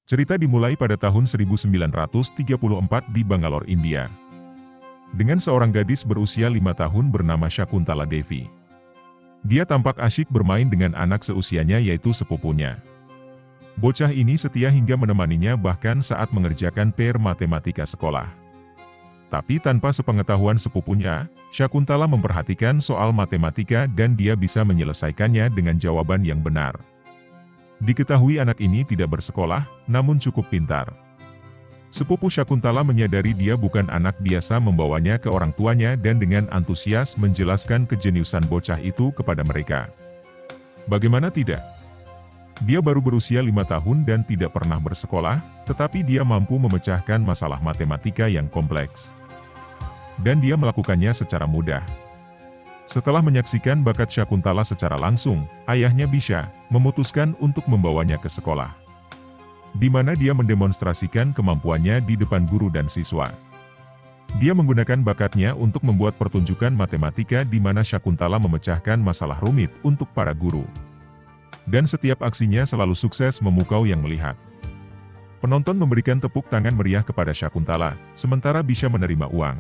Cerita dimulai pada tahun 1934 di Bangalore, India. Dengan seorang gadis berusia 5 tahun bernama Shakuntala Devi. Dia tampak asyik bermain dengan anak seusianya yaitu sepupunya. Bocah ini setia hingga menemaninya bahkan saat mengerjakan PR matematika sekolah. Tapi tanpa sepengetahuan sepupunya, Shakuntala memperhatikan soal matematika dan dia bisa menyelesaikannya dengan jawaban yang benar. Diketahui anak ini tidak bersekolah, namun cukup pintar. Sepupu Shakuntala menyadari dia bukan anak biasa membawanya ke orang tuanya dan dengan antusias menjelaskan kejeniusan bocah itu kepada mereka. Bagaimana tidak? Dia baru berusia 5 tahun dan tidak pernah bersekolah, tetapi dia mampu memecahkan masalah matematika yang kompleks. Dan dia melakukannya secara mudah. Setelah menyaksikan bakat Shakuntala secara langsung, ayahnya Bisha memutuskan untuk membawanya ke sekolah, di mana dia mendemonstrasikan kemampuannya di depan guru dan siswa. Dia menggunakan bakatnya untuk membuat pertunjukan matematika di mana Shakuntala memecahkan masalah rumit untuk para guru. Dan setiap aksinya selalu sukses memukau yang melihat. Penonton memberikan tepuk tangan meriah kepada Shakuntala, sementara Bisha menerima uang.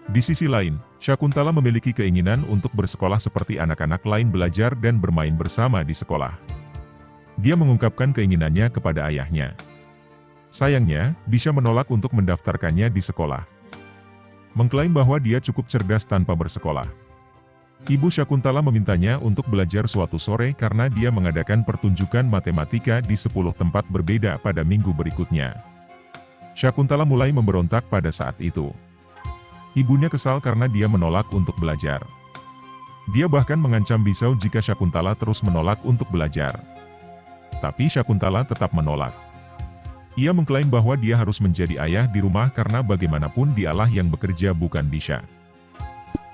Di sisi lain, Shakuntala memiliki keinginan untuk bersekolah seperti anak-anak lain, belajar dan bermain bersama di sekolah. Dia mengungkapkan keinginannya kepada ayahnya. Sayangnya, Bisha menolak untuk mendaftarkannya di sekolah. Mengklaim bahwa dia cukup cerdas tanpa bersekolah. Ibu Shakuntala memintanya untuk belajar suatu sore karena dia mengadakan pertunjukan matematika di 10 tempat berbeda pada minggu berikutnya. Shakuntala mulai memberontak pada saat itu. Ibunya kesal karena dia menolak untuk belajar. Dia bahkan mengancam Bisha jika Shakuntala terus menolak untuk belajar. Tapi Shakuntala tetap menolak. Ia mengklaim bahwa dia harus menjadi ayah di rumah karena bagaimanapun dialah yang bekerja bukan Bisha.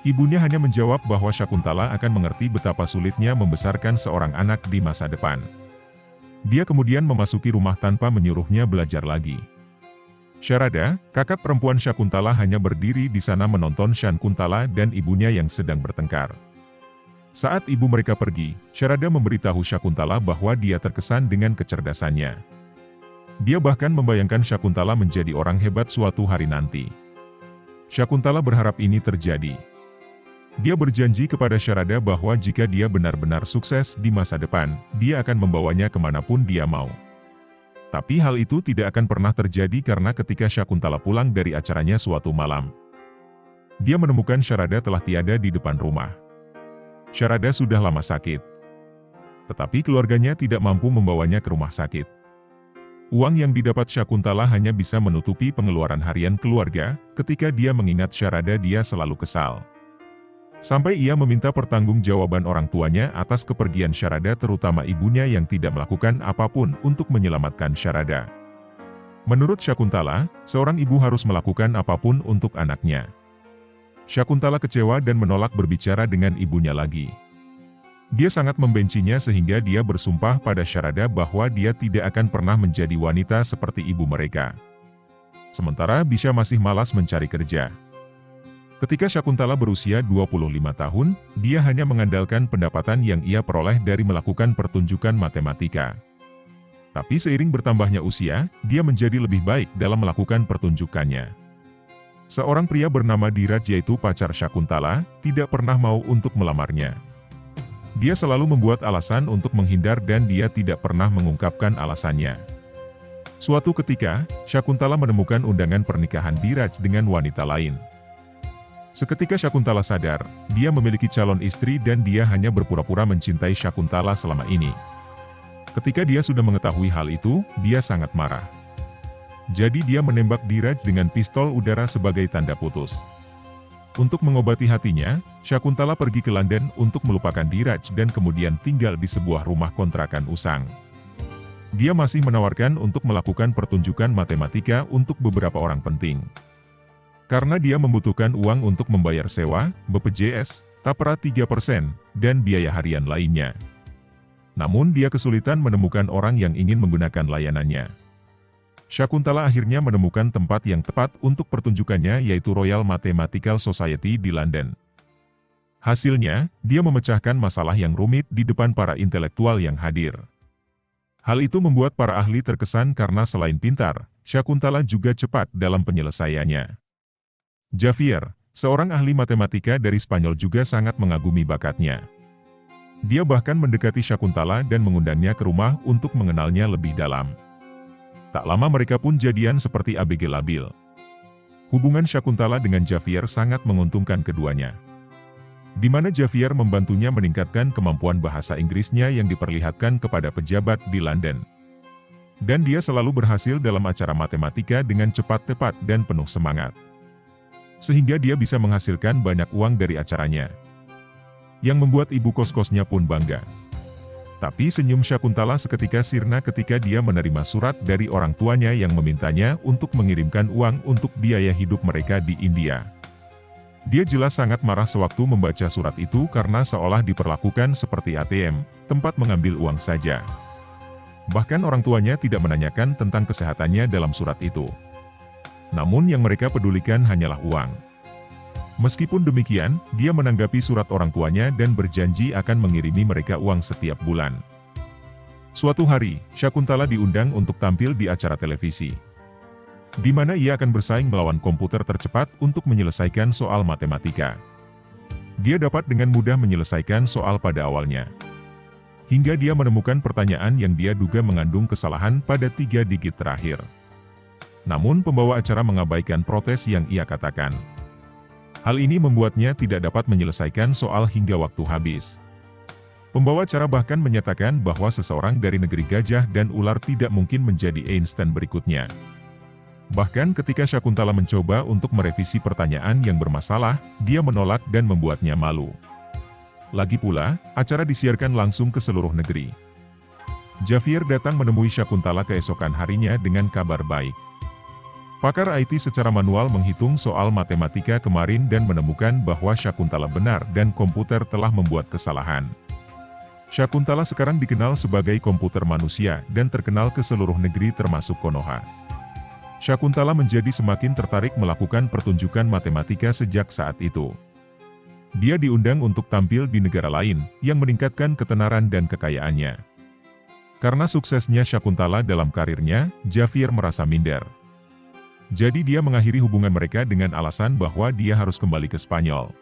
Ibunya hanya menjawab bahwa Shakuntala akan mengerti betapa sulitnya membesarkan seorang anak di masa depan. Dia kemudian memasuki rumah tanpa menyuruhnya belajar lagi. Sharada, kakak perempuan Shakuntala, hanya berdiri di sana menonton Shakuntala dan ibunya yang sedang bertengkar. Saat ibu mereka pergi, Sharada memberitahu Shakuntala bahwa dia terkesan dengan kecerdasannya. Dia bahkan membayangkan Shakuntala menjadi orang hebat suatu hari nanti. Shakuntala berharap ini terjadi. Dia berjanji kepada Sharada bahwa jika dia benar-benar sukses di masa depan, dia akan membawanya kemanapun dia mau. Tapi hal itu tidak akan pernah terjadi karena ketika Shakuntala pulang dari acaranya suatu malam, dia menemukan Sharada telah tiada di depan rumah. Sharada sudah lama sakit, tetapi keluarganya tidak mampu membawanya ke rumah sakit. Uang yang didapat Shakuntala hanya bisa menutupi pengeluaran harian keluarga. Ketika dia mengingat Sharada, dia selalu kesal. Sampai ia meminta pertanggungjawaban orang tuanya atas kepergian Sharada, terutama ibunya yang tidak melakukan apapun untuk menyelamatkan Sharada. Menurut Shakuntala, seorang ibu harus melakukan apapun untuk anaknya. Shakuntala kecewa dan menolak berbicara dengan ibunya lagi. Dia sangat membencinya sehingga dia bersumpah pada Sharada bahwa dia tidak akan pernah menjadi wanita seperti ibu mereka. Sementara Bisha masih malas mencari kerja. Ketika Shakuntala berusia 25 tahun, dia hanya mengandalkan pendapatan yang ia peroleh dari melakukan pertunjukan matematika. Tapi seiring bertambahnya usia, dia menjadi lebih baik dalam melakukan pertunjukannya. Seorang pria bernama Dhiraj, yaitu pacar Shakuntala, tidak pernah mau untuk melamarnya. Dia selalu membuat alasan untuk menghindar dan dia tidak pernah mengungkapkan alasannya. Suatu ketika, Shakuntala menemukan undangan pernikahan Dhiraj dengan wanita lain. Seketika Shakuntala sadar, dia memiliki calon istri dan dia hanya berpura-pura mencintai Shakuntala selama ini. Ketika dia sudah mengetahui hal itu, dia sangat marah. Jadi dia menembak Dhiraj dengan pistol udara sebagai tanda putus. Untuk mengobati hatinya, Shakuntala pergi ke London untuk melupakan Dhiraj dan kemudian tinggal di sebuah rumah kontrakan usang. Dia masih menawarkan untuk melakukan pertunjukan matematika untuk beberapa orang penting. Karena dia membutuhkan uang untuk membayar sewa, BPJS, tapera 3%, dan biaya harian lainnya. Namun dia kesulitan menemukan orang yang ingin menggunakan layanannya. Shakuntala akhirnya menemukan tempat yang tepat untuk pertunjukannya, yaitu Royal Mathematical Society di London. Hasilnya, dia memecahkan masalah yang rumit di depan para intelektual yang hadir. Hal itu membuat para ahli terkesan karena selain pintar, Syakuntala juga cepat dalam penyelesaiannya. Javier, seorang ahli matematika dari Spanyol juga sangat mengagumi bakatnya. Dia bahkan mendekati Syakuntala dan mengundangnya ke rumah untuk mengenalnya lebih dalam. Tak lama mereka pun jadian seperti ABG labil. Hubungan Syakuntala dengan Javier sangat menguntungkan keduanya, di mana Javier membantunya meningkatkan kemampuan bahasa Inggrisnya yang diperlihatkan kepada pejabat di London. Dan dia selalu berhasil dalam acara matematika dengan cepat tepat dan penuh semangat. Sehingga dia bisa menghasilkan banyak uang dari acaranya, yang membuat ibu kos-kosnya pun bangga. Tapi senyum Syakuntala seketika sirna ketika dia menerima surat dari orang tuanya yang memintanya untuk mengirimkan uang untuk biaya hidup mereka di India. Dia jelas sangat marah sewaktu membaca surat itu karena seolah diperlakukan seperti ATM, tempat mengambil uang saja. Bahkan orang tuanya tidak menanyakan tentang kesehatannya dalam surat itu. Namun yang mereka pedulikan hanyalah uang. Meskipun demikian, dia menanggapi surat orang tuanya dan berjanji akan mengirimi mereka uang setiap bulan. Suatu hari, Syakuntala diundang untuk tampil di acara televisi, di mana ia akan bersaing melawan komputer tercepat untuk menyelesaikan soal matematika. Dia dapat dengan mudah menyelesaikan soal pada awalnya, hingga dia menemukan pertanyaan yang dia duga mengandung kesalahan pada 3 digit terakhir. Namun pembawa acara mengabaikan protes yang ia katakan. Hal ini membuatnya tidak dapat menyelesaikan soal hingga waktu habis. Pembawa acara bahkan menyatakan bahwa seseorang dari negeri gajah dan ular tidak mungkin menjadi Einstein berikutnya. Bahkan ketika Syakuntala mencoba untuk merevisi pertanyaan yang bermasalah, dia menolak dan membuatnya malu. Lagi pula, acara disiarkan langsung ke seluruh negeri. Javier datang menemui Syakuntala keesokan harinya dengan kabar baik. Pakar IT secara manual menghitung soal matematika kemarin dan menemukan bahwa Syakuntala benar dan komputer telah membuat kesalahan. Syakuntala sekarang dikenal sebagai komputer manusia dan terkenal ke seluruh negeri termasuk Konoha. Syakuntala menjadi semakin tertarik melakukan pertunjukan matematika sejak saat itu. Dia diundang untuk tampil di negara lain, yang meningkatkan ketenaran dan kekayaannya. Karena suksesnya Syakuntala dalam karirnya, Javier merasa minder. Jadi dia mengakhiri hubungan mereka dengan alasan bahwa dia harus kembali ke Spanyol.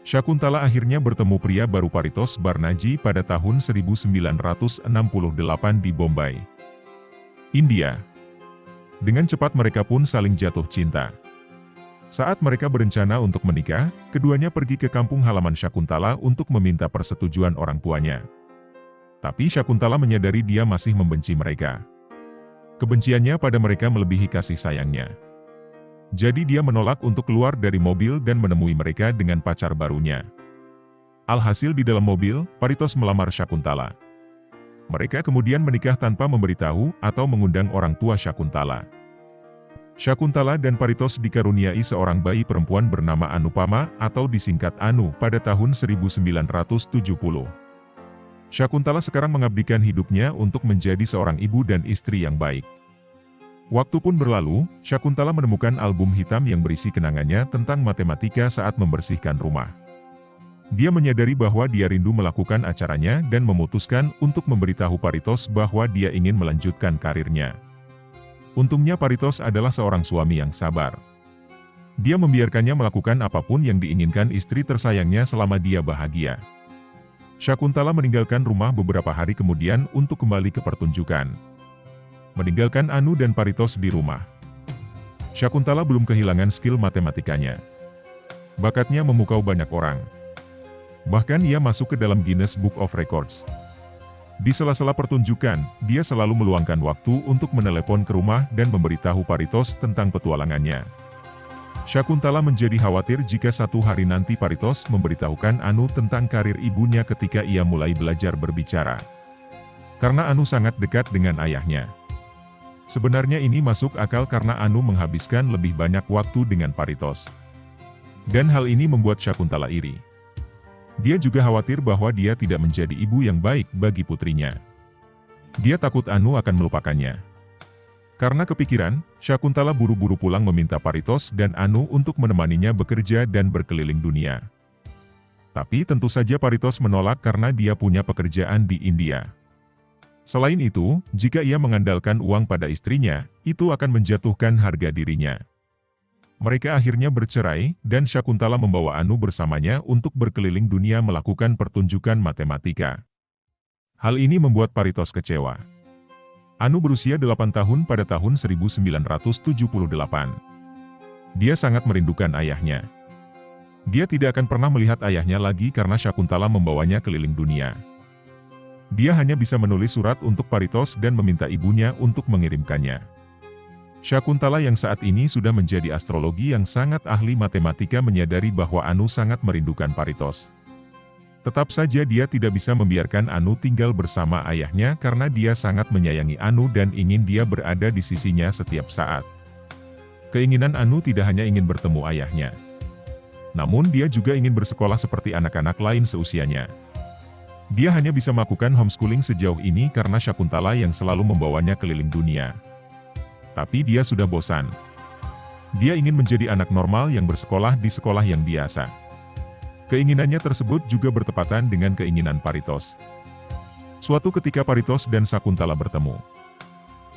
Syakuntala akhirnya bertemu pria baru Paritos Banerjee pada tahun 1968 di Bombay, India. Dengan cepat mereka pun saling jatuh cinta. Saat mereka berencana untuk menikah, keduanya pergi ke kampung halaman Syakuntala untuk meminta persetujuan orang tuanya. Tapi Syakuntala menyadari dia masih membenci mereka. Kebenciannya pada mereka melebihi kasih sayangnya. Jadi dia menolak untuk keluar dari mobil dan menemui mereka dengan pacar barunya. Alhasil di dalam mobil, Paritos melamar Syakuntala. Mereka kemudian menikah tanpa memberitahu atau mengundang orang tua Syakuntala. Syakuntala dan Paritos dikaruniai seorang bayi perempuan bernama Anupama atau disingkat Anu pada tahun 1970. Syakuntala sekarang mengabdikan hidupnya untuk menjadi seorang ibu dan istri yang baik. Waktu pun berlalu, Syakuntala menemukan album hitam yang berisi kenangannya tentang matematika saat membersihkan rumah. Dia menyadari bahwa dia rindu melakukan acaranya dan memutuskan untuk memberitahu Paritos bahwa dia ingin melanjutkan karirnya. Untungnya Paritos adalah seorang suami yang sabar. Dia membiarkannya melakukan apapun yang diinginkan istri tersayangnya selama dia bahagia. Syakuntala meninggalkan rumah beberapa hari kemudian untuk kembali ke pertunjukan, meninggalkan Anu dan Paritos di rumah. Syakuntala belum kehilangan skill matematikanya. Bakatnya memukau banyak orang. Bahkan ia masuk ke dalam Guinness Book of Records. Di sela-sela pertunjukan, dia selalu meluangkan waktu untuk menelepon ke rumah dan memberitahu Paritos tentang petualangannya. Syakuntala menjadi khawatir jika satu hari nanti Paritos memberitahukan Anu tentang karir ibunya ketika ia mulai belajar berbicara. Karena Anu sangat dekat dengan ayahnya. Sebenarnya ini masuk akal karena Anu menghabiskan lebih banyak waktu dengan Paritos. Dan hal ini membuat Syakuntala iri. Dia juga khawatir bahwa dia tidak menjadi ibu yang baik bagi putrinya. Dia takut Anu akan melupakannya. Karena kepikiran, Syakuntala buru-buru pulang meminta Paritos dan Anu untuk menemaninya bekerja dan berkeliling dunia. Tapi tentu saja Paritos menolak karena dia punya pekerjaan di India. Selain itu, jika ia mengandalkan uang pada istrinya, itu akan menjatuhkan harga dirinya. Mereka akhirnya bercerai, dan Syakuntala membawa Anu bersamanya untuk berkeliling dunia melakukan pertunjukan matematika. Hal ini membuat Paritos kecewa. Anu berusia 8 tahun pada tahun 1978. Dia sangat merindukan ayahnya. Dia tidak akan pernah melihat ayahnya lagi karena Syakuntala membawanya keliling dunia. Dia hanya bisa menulis surat untuk Paritos dan meminta ibunya untuk mengirimkannya. Syakuntala yang saat ini sudah menjadi astrologi yang sangat ahli matematika menyadari bahwa Anu sangat merindukan Paritos. Tetap saja dia tidak bisa membiarkan Anu tinggal bersama ayahnya karena dia sangat menyayangi Anu dan ingin dia berada di sisinya setiap saat. Keinginan Anu tidak hanya ingin bertemu ayahnya. Namun dia juga ingin bersekolah seperti anak-anak lain seusianya. Dia hanya bisa melakukan homeschooling sejauh ini karena Syakuntala yang selalu membawanya keliling dunia. Tapi dia sudah bosan. Dia ingin menjadi anak normal yang bersekolah di sekolah yang biasa. Keinginannya tersebut juga bertepatan dengan keinginan Paritos. Suatu ketika Paritos dan Syakuntala bertemu.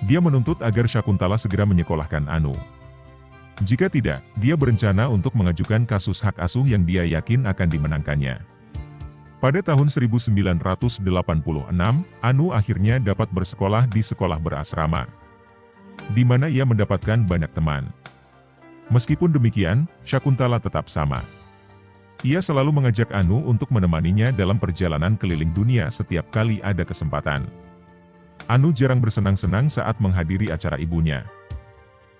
Dia menuntut agar Syakuntala segera menyekolahkan Anu. Jika tidak, dia berencana untuk mengajukan kasus hak asuh yang dia yakin akan dimenangkannya. Pada tahun 1986, Anu akhirnya dapat bersekolah di sekolah berasrama, di mana ia mendapatkan banyak teman. Meskipun demikian, Syakuntala tetap sama. Ia selalu mengajak Anu untuk menemaninya dalam perjalanan keliling dunia setiap kali ada kesempatan. Anu jarang bersenang-senang saat menghadiri acara ibunya.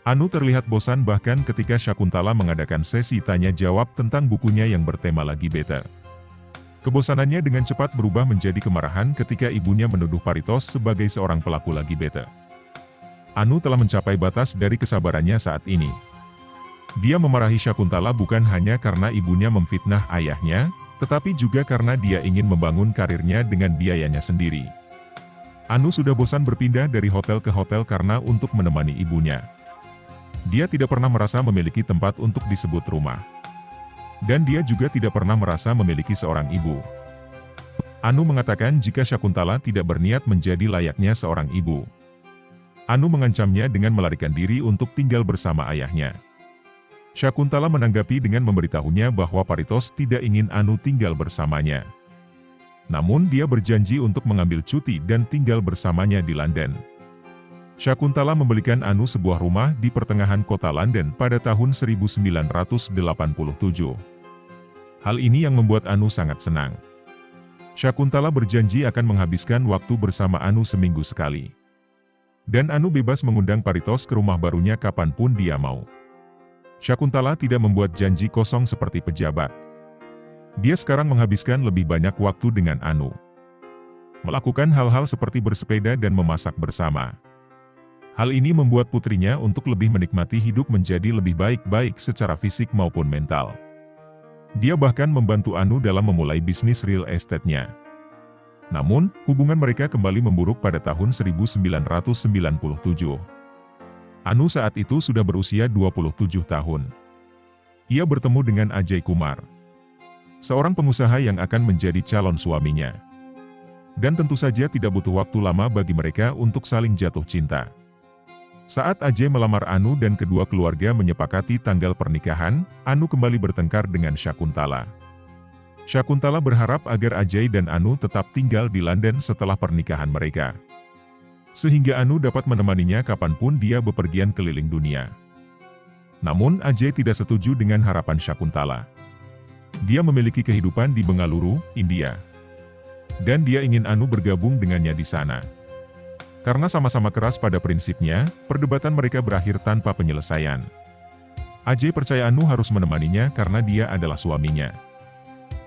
Anu terlihat bosan bahkan ketika Syakuntala mengadakan sesi tanya-jawab tentang bukunya yang bertema Lagi Bete. Kebosanannya dengan cepat berubah menjadi kemarahan ketika ibunya menuduh Paritos sebagai seorang pelaku Lagi Bete. Anu telah mencapai batas dari kesabarannya saat ini. Dia memarahi Syakuntala bukan hanya karena ibunya memfitnah ayahnya, tetapi juga karena dia ingin membangun karirnya dengan biayanya sendiri. Anu sudah bosan berpindah dari hotel ke hotel karena untuk menemani ibunya. Dia tidak pernah merasa memiliki tempat untuk disebut rumah. Dan dia juga tidak pernah merasa memiliki seorang ibu. Anu mengatakan jika Syakuntala tidak berniat menjadi layaknya seorang ibu. Anu mengancamnya dengan melarikan diri untuk tinggal bersama ayahnya. Syakuntala menanggapi dengan memberitahunya bahwa Paritos tidak ingin Anu tinggal bersamanya. Namun dia berjanji untuk mengambil cuti dan tinggal bersamanya di London. Syakuntala membelikan Anu sebuah rumah di pertengahan kota London pada tahun 1987. Hal ini yang membuat Anu sangat senang. Syakuntala berjanji akan menghabiskan waktu bersama Anu seminggu sekali. Dan Anu bebas mengundang Paritos ke rumah barunya kapanpun dia mau. Syakuntala tidak membuat janji kosong seperti pejabat. Dia sekarang menghabiskan lebih banyak waktu dengan Anu. Melakukan hal-hal seperti bersepeda dan memasak bersama. Hal ini membuat putrinya untuk lebih menikmati hidup menjadi lebih baik-baik secara fisik maupun mental. Dia bahkan membantu Anu dalam memulai bisnis real estate-nya. Namun, hubungan mereka kembali memburuk pada tahun 1997. Anu saat itu sudah berusia 27 tahun. Ia bertemu dengan Ajay Kumar, seorang pengusaha yang akan menjadi calon suaminya. Dan tentu saja tidak butuh waktu lama bagi mereka untuk saling jatuh cinta. Saat Ajay melamar Anu dan kedua keluarga menyepakati tanggal pernikahan, Anu kembali bertengkar dengan Syakuntala. Syakuntala berharap agar Ajay dan Anu tetap tinggal di London setelah pernikahan mereka. Sehingga Anu dapat menemaninya kapanpun dia bepergian keliling dunia. Namun Ajay tidak setuju dengan harapan Syakuntala. Dia memiliki kehidupan di Bengaluru, India. Dan dia ingin Anu bergabung dengannya di sana. Karena sama-sama keras pada prinsipnya, perdebatan mereka berakhir tanpa penyelesaian. Ajay percaya Anu harus menemaninya karena dia adalah suaminya.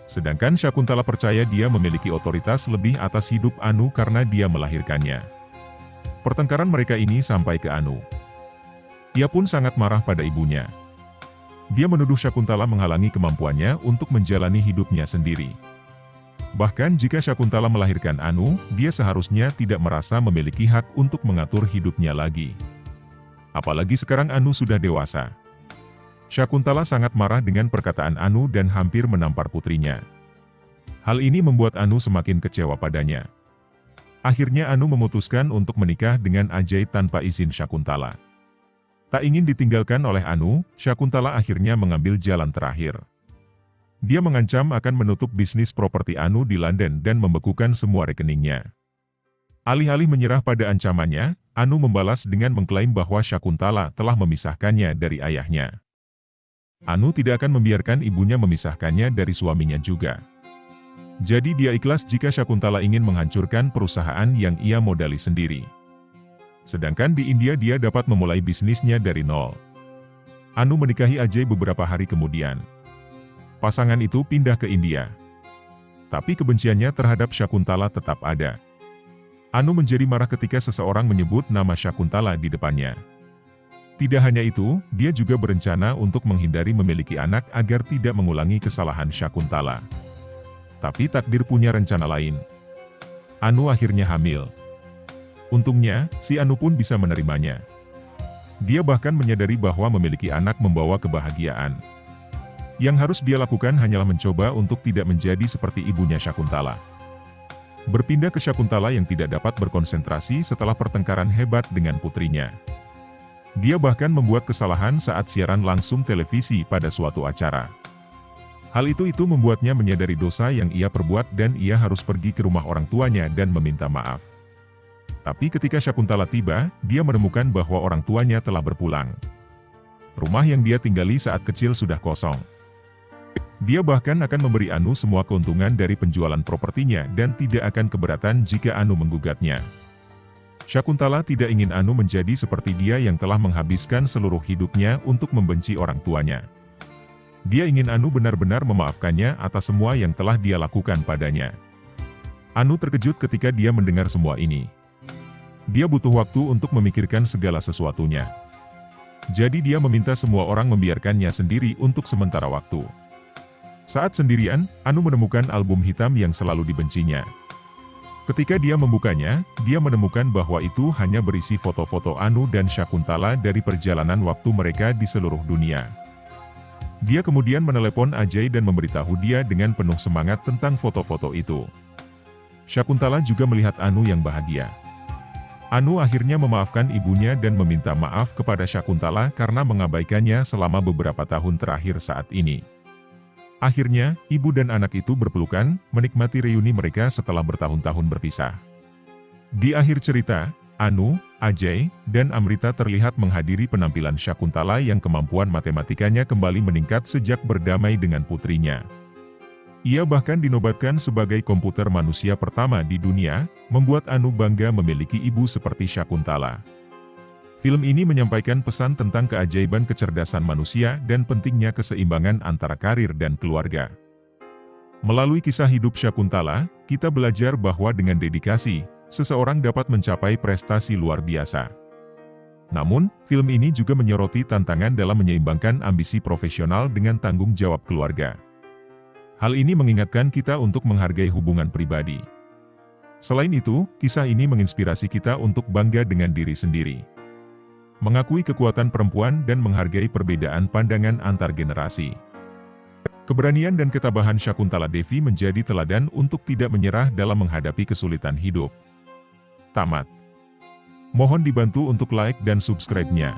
Sedangkan Syakuntala percaya dia memiliki otoritas lebih atas hidup Anu karena dia melahirkannya. Pertengkaran mereka ini sampai ke Anu. Ia pun sangat marah pada ibunya. Dia menuduh Syakuntala menghalangi kemampuannya untuk menjalani hidupnya sendiri. Bahkan jika Syakuntala melahirkan Anu, dia seharusnya tidak merasa memiliki hak untuk mengatur hidupnya lagi. Apalagi sekarang Anu sudah dewasa. Syakuntala sangat marah dengan perkataan Anu dan hampir menampar putrinya. Hal ini membuat Anu semakin kecewa padanya. Akhirnya Anu memutuskan untuk menikah dengan Ajay tanpa izin Syakuntala. Tak ingin ditinggalkan oleh Anu, Syakuntala akhirnya mengambil jalan terakhir. Dia mengancam akan menutup bisnis properti Anu di London dan membekukan semua rekeningnya. Alih-alih menyerah pada ancamannya, Anu membalas dengan mengklaim bahwa Syakuntala telah memisahkannya dari ayahnya. Anu tidak akan membiarkan ibunya memisahkannya dari suaminya juga. Jadi dia ikhlas jika Syakuntala ingin menghancurkan perusahaan yang ia modali sendiri. Sedangkan di India dia dapat memulai bisnisnya dari nol. Anu menikahi Ajay beberapa hari kemudian. Pasangan itu pindah ke India. Tapi kebenciannya terhadap Syakuntala tetap ada. Anu menjadi marah ketika seseorang menyebut nama Syakuntala di depannya. Tidak hanya itu, dia juga berencana untuk menghindari memiliki anak agar tidak mengulangi kesalahan Syakuntala. Tapi takdir punya rencana lain. Anu akhirnya hamil. Untungnya, si Anu pun bisa menerimanya. Dia bahkan menyadari bahwa memiliki anak membawa kebahagiaan. Yang harus dia lakukan hanyalah mencoba untuk tidak menjadi seperti ibunya Syakuntala. Berpindah ke Syakuntala yang tidak dapat berkonsentrasi setelah pertengkaran hebat dengan putrinya. Dia bahkan membuat kesalahan saat siaran langsung televisi pada suatu acara. Hal itu membuatnya menyadari dosa yang ia perbuat dan ia harus pergi ke rumah orang tuanya dan meminta maaf. Tapi ketika Syakuntala tiba, dia menemukan bahwa orang tuanya telah berpulang. Rumah yang dia tinggali saat kecil sudah kosong. Dia bahkan akan memberi Anu semua keuntungan dari penjualan propertinya dan tidak akan keberatan jika Anu menggugatnya. Syakuntala tidak ingin Anu menjadi seperti dia yang telah menghabiskan seluruh hidupnya untuk membenci orang tuanya. Dia ingin Anu benar-benar memaafkannya atas semua yang telah dia lakukan padanya. Anu terkejut ketika dia mendengar semua ini. Dia butuh waktu untuk memikirkan segala sesuatunya. Jadi dia meminta semua orang membiarkannya sendiri untuk sementara waktu. Saat sendirian, Anu menemukan album hitam yang selalu dibencinya. Ketika dia membukanya, dia menemukan bahwa itu hanya berisi foto-foto Anu dan Syakuntala dari perjalanan waktu mereka di seluruh dunia. Dia kemudian menelepon Ajay dan memberitahu dia dengan penuh semangat tentang foto-foto itu. Syakuntala juga melihat Anu yang bahagia. Anu akhirnya memaafkan ibunya dan meminta maaf kepada Syakuntala karena mengabaikannya selama beberapa tahun terakhir saat ini. Akhirnya, ibu dan anak itu berpelukan, menikmati reuni mereka setelah bertahun-tahun berpisah. Di akhir cerita, Anu, Ajay, dan Amrita terlihat menghadiri penampilan Syakuntala yang kemampuan matematikanya kembali meningkat sejak berdamai dengan putrinya. Ia bahkan dinobatkan sebagai komputer manusia pertama di dunia, membuat Anu bangga memiliki ibu seperti Syakuntala. Film ini menyampaikan pesan tentang keajaiban kecerdasan manusia dan pentingnya keseimbangan antara karir dan keluarga. Melalui kisah hidup Syakuntala, kita belajar bahwa dengan dedikasi, seseorang dapat mencapai prestasi luar biasa. Namun, film ini juga menyoroti tantangan dalam menyeimbangkan ambisi profesional dengan tanggung jawab keluarga. Hal ini mengingatkan kita untuk menghargai hubungan pribadi. Selain itu, kisah ini menginspirasi kita untuk bangga dengan diri sendiri. Mengakui kekuatan perempuan dan menghargai perbedaan pandangan antar generasi. Keberanian dan ketabahan Syakuntala Devi menjadi teladan untuk tidak menyerah dalam menghadapi kesulitan hidup. Tamat. Mohon dibantu untuk like dan subscribe-nya.